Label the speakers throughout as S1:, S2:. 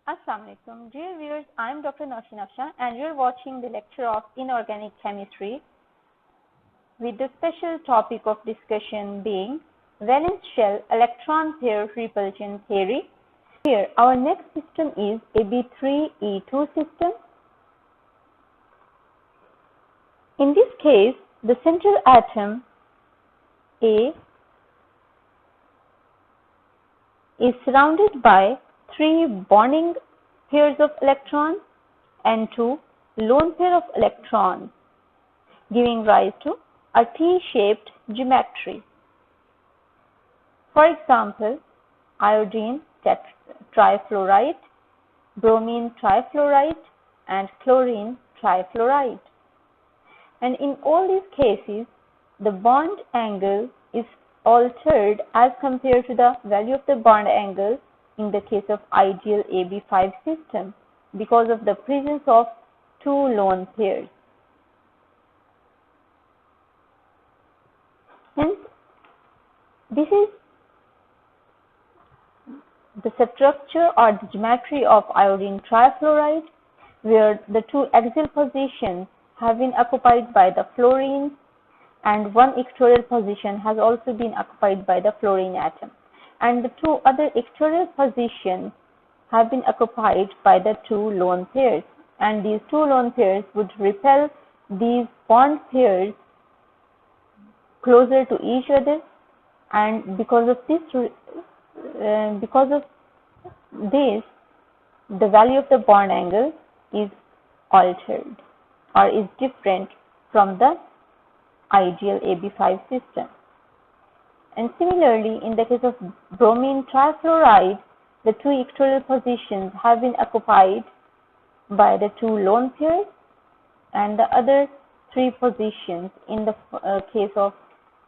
S1: Assalamu alaikum. Dear viewers, I am Dr. Noshin Afshan and you are watching the lecture of Inorganic Chemistry with the special topic of discussion being valence shell electron pair repulsion theory. Here our next system is Ab3 E2 system. In this case, the central atom A is surrounded by 3 bonding pairs of electrons and 2 lone pair of electrons, giving rise to a T-shaped geometry. For example, iodine trifluoride, bromine trifluoride, and chlorine trifluoride. And in all these cases, the bond angle is altered as compared to the value of the bond angle in the case of ideal Ab5 system because of the presence of 2 lone pairs. Hence, this is the structure or the geometry of iodine trifluoride, where the 2 axial positions have been occupied by the fluorine and 1 equatorial position has also been occupied by the fluorine atom. And the 2 other equatorial positions have been occupied by the 2 lone pairs, and these 2 lone pairs would repel these bond pairs closer to each other, and because of this the value of the bond angle is altered or is different from the ideal Ab5 system. And similarly, in the case of bromine trifluoride, the 2 equatorial positions have been occupied by the 2 lone pairs, and the other 3 positions in the case of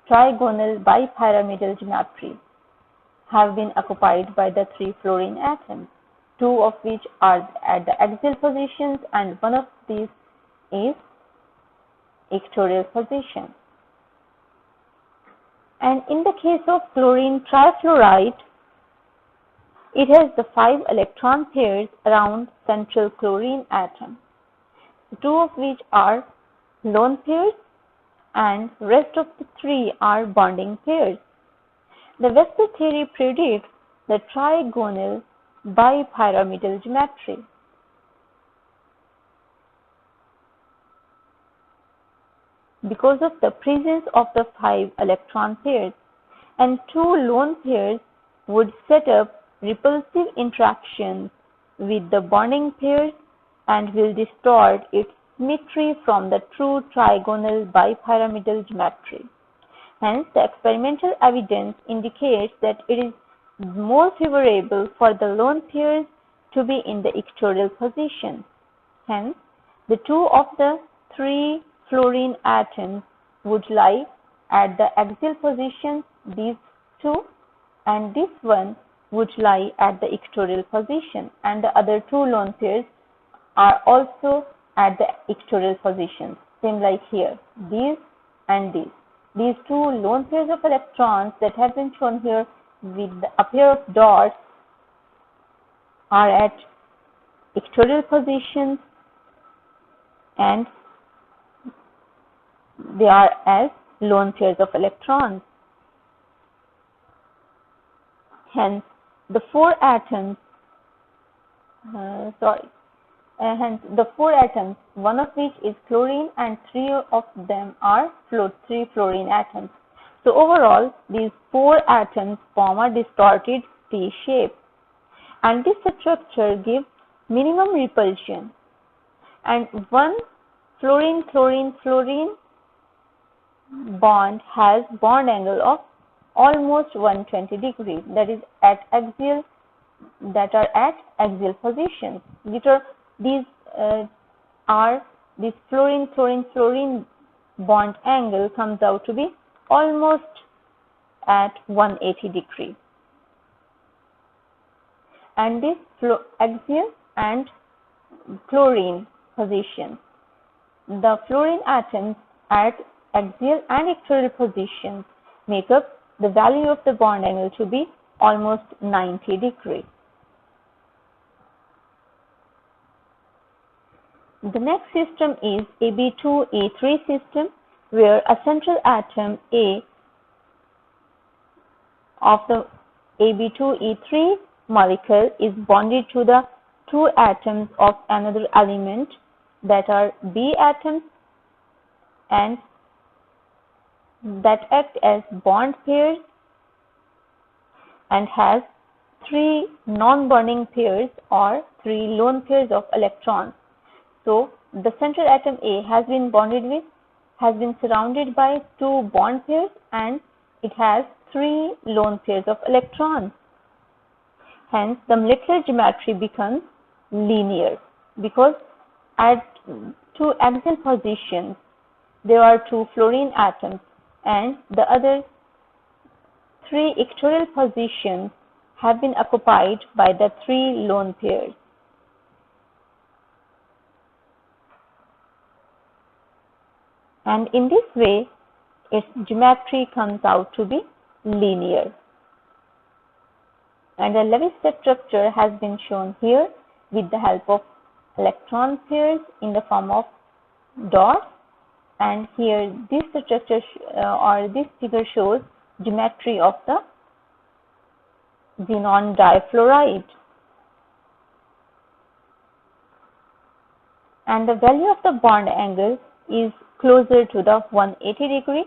S1: trigonal bipyramidal geometry have been occupied by the 3 fluorine atoms, 2 of which are at the axial positions and 1 of these is equatorial position. And in the case of chlorine trifluoride, it has the 5 electron pairs around central chlorine atom, 2 of which are lone pairs and rest of the 3 are bonding pairs. The VSEPR theory predicts the trigonal bipyramidal geometry. Because of the presence of the 5 electron pairs, and 2 lone pairs would set up repulsive interactions with the bonding pairs and will distort its symmetry from the true trigonal bipyramidal geometry. Hence, the experimental evidence indicates that it is more favorable for the lone pairs to be in the equatorial position. Hence, the 2 of the 3 fluorine atoms would lie at the axial position, these 2, and this one would lie at the equatorial position, and the other 2 lone pairs are also at the equatorial position, same like here, these and these. These 2 lone pairs of electrons that have been shown here with a pair of dots are at equatorial positions and they are as lone pairs of electrons. Hence, the 4 atoms, hence the 4 atoms, 1 of which is chlorine and 3 of them are 3 fluorine atoms. So overall, these 4 atoms form a distorted T shape, and this structure gives minimum repulsion. And 1 fluorine-chlorine-fluorine bond has bond angle of almost 120 degrees, that is at axial positions. These fluorine-chlorine-fluorine bond angle comes out to be almost at 180 degrees. And this axial and chlorine position, the fluorine atoms at axial and equatorial positions make up the value of the bond angle to be almost 90 degrees. The next system is Ab2 E3 System, where a central atom A of the Ab2 E3 molecule is bonded to the two atoms of another element that are B atoms and that act as bond pairs and has three non-bonding pairs or three lone pairs of electrons. So the central atom A has been surrounded by two bond pairs and it has three lone pairs of electrons. Hence, the molecular geometry becomes linear because at two axial positions there are two fluorine atoms and the other three equatorial positions have been occupied by the three lone pairs. And in this way, its geometry comes out to be linear. And a Lewis structure has been shown here with the help of electron pairs in the form of dots. And here this structure or this figure shows geometry of the xenon difluoride. And the value of the bond angle is closer to the 180 degree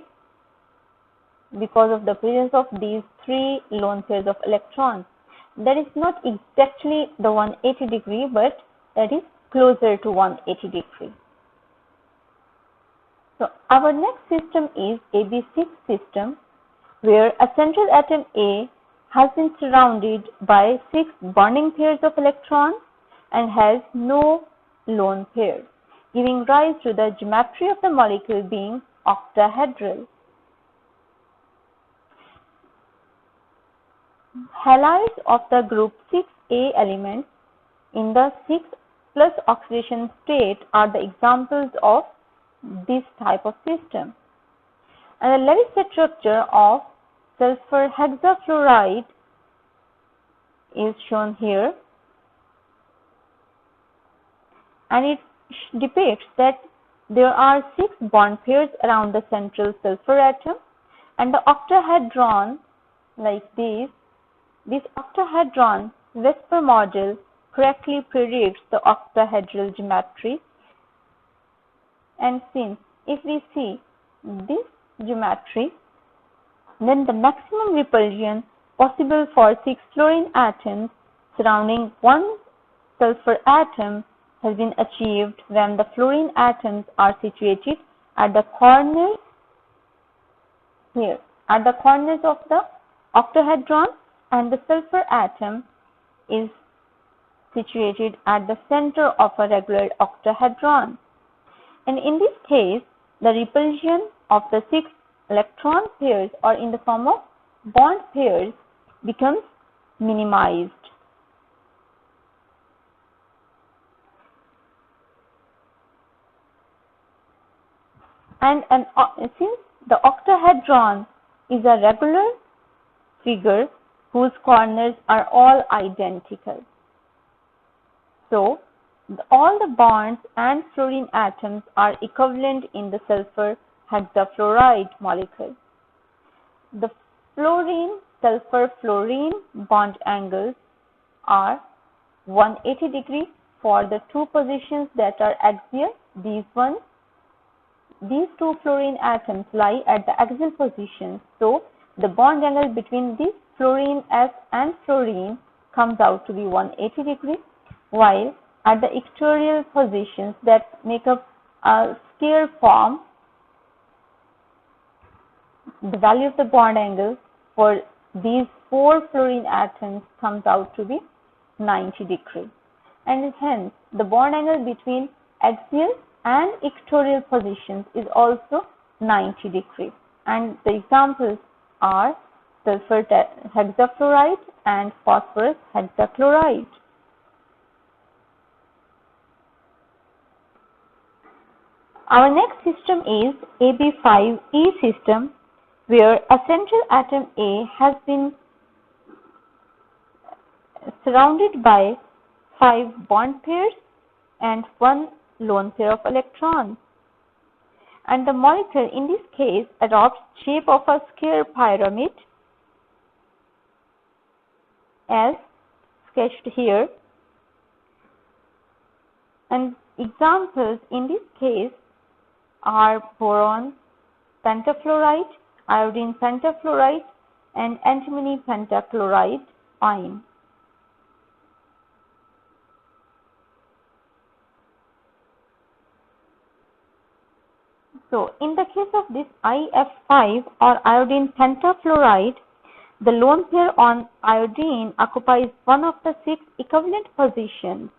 S1: because of the presence of these three lone pairs of electrons. That is not exactly the 180 degree, but that is closer to 180 degree. So our next system is Ab6 system, where a central atom A has been surrounded by 6 bonding pairs of electrons and has no lone pair, giving rise to the geometry of the molecule being octahedral. Halides of the group 6A elements in the 6 plus oxidation state are the examples of this type of system. And the Lewis structure of sulfur hexafluoride is shown here, and it depicts that there are 6 bond pairs around the central sulfur atom and the octahedron like this octahedron VSEPR model correctly predicts the octahedral geometry. And since if we see this geometry, then the maximum repulsion possible for 6 fluorine atoms surrounding one sulfur atom has been achieved when the fluorine atoms are situated at the corners here, at the corners of the octahedron, and the sulfur atom is situated at the center of a regular octahedron. And in this case, the repulsion of the 6 electron pairs or in the form of bond pairs becomes minimized. And since the octahedron is a regular figure whose corners are all identical, so all the bonds and fluorine atoms are equivalent in the sulfur hexafluoride molecule. The fluorine-sulfur fluorine bond angles are 180 degree for the two positions that are axial. These two fluorine atoms lie at the axial positions, so the bond angle between this fluorine S and fluorine comes out to be 180 degree, while at the equatorial positions that make up a square form, the value of the bond angle for these 4 fluorine atoms comes out to be 90 degree, and hence the bond angle between axial and equatorial positions is also 90 degree, and the examples are sulfur hexafluoride and phosphorus hexachloride. Our next system is Ab5 E System, where a central atom A has been surrounded by 5 bond pairs and one lone pair of electrons. And the molecule in this case adopts shape of a square pyramid as sketched here. And examples in this case are boron pentafluoride, iodine pentafluoride, and antimony pentachloride ion. So, in the case of this IF5 or iodine pentafluoride, the lone pair on iodine occupies one of the 6 equivalent positions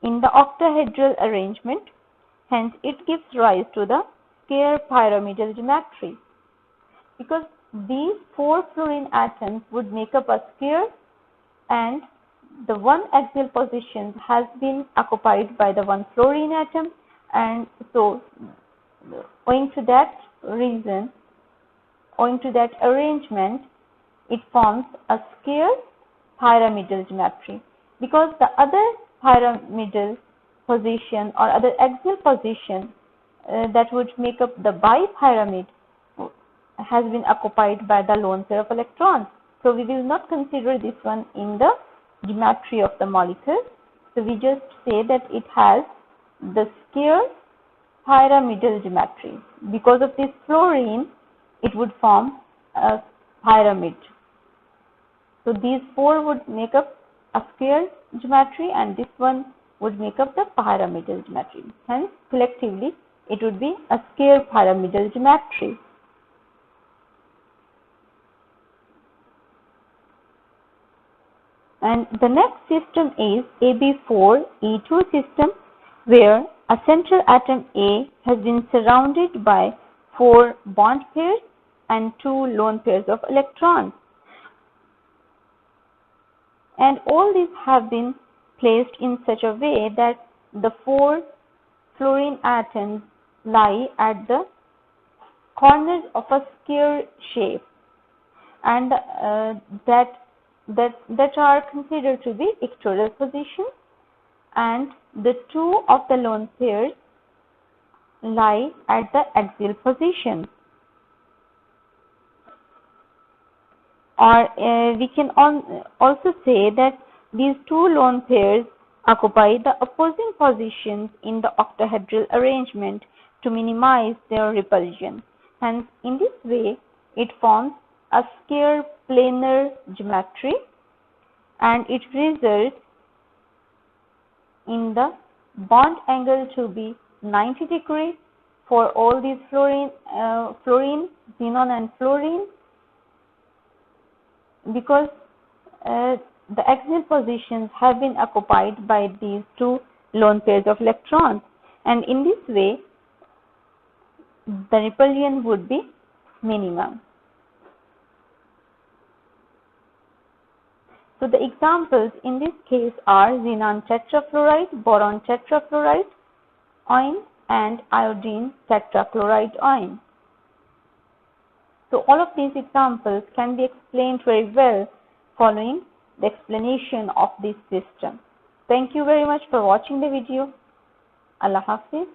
S1: in the octahedral arrangement. Hence, it gives rise to the square pyramidal geometry. Because these 4 fluorine atoms would make up a square, and the one axial position has been occupied by the one fluorine atom, and so owing to that reason, owing to that arrangement, it forms a square pyramidal geometry. Because the other pyramidal position or other axial position that would make up the bipyramid has been occupied by the lone pair of electrons. So we will not consider this one in the geometry of the molecule. So we just say that it has the square pyramidal geometry. Because of this fluorine, it would form a pyramid. So these 4 would make up a square geometry, and this one would make up the pyramidal geometry. Hence, collectively, it would be a square pyramidal geometry. And the next system is Ab4 E2 system, where a central atom A has been surrounded by 4 bond pairs and 2 lone pairs of electrons. And all these have been placed in such a way that the 4 fluorine atoms lie at the corners of a square shape, and that are considered to be equatorial position, and the 2 of the lone pairs lie at the axial position. Or we can also say that these 2 lone pairs occupy the opposing positions in the octahedral arrangement to minimize their repulsion. Hence, in this way, it forms a square planar geometry, and it results in the bond angle to be 90 degrees for all these fluorine, xenon and fluorine, because the axial positions have been occupied by these 2 lone pairs of electrons, and in this way the repulsion would be minimum. So the examples in this case are xenon tetrafluoride, boron tetrafluoride ion, and iodine tetrachloride ion. So all of these examples can be explained very well following the explanation of this system. Thank you very much for watching the video. Allah Hafiz.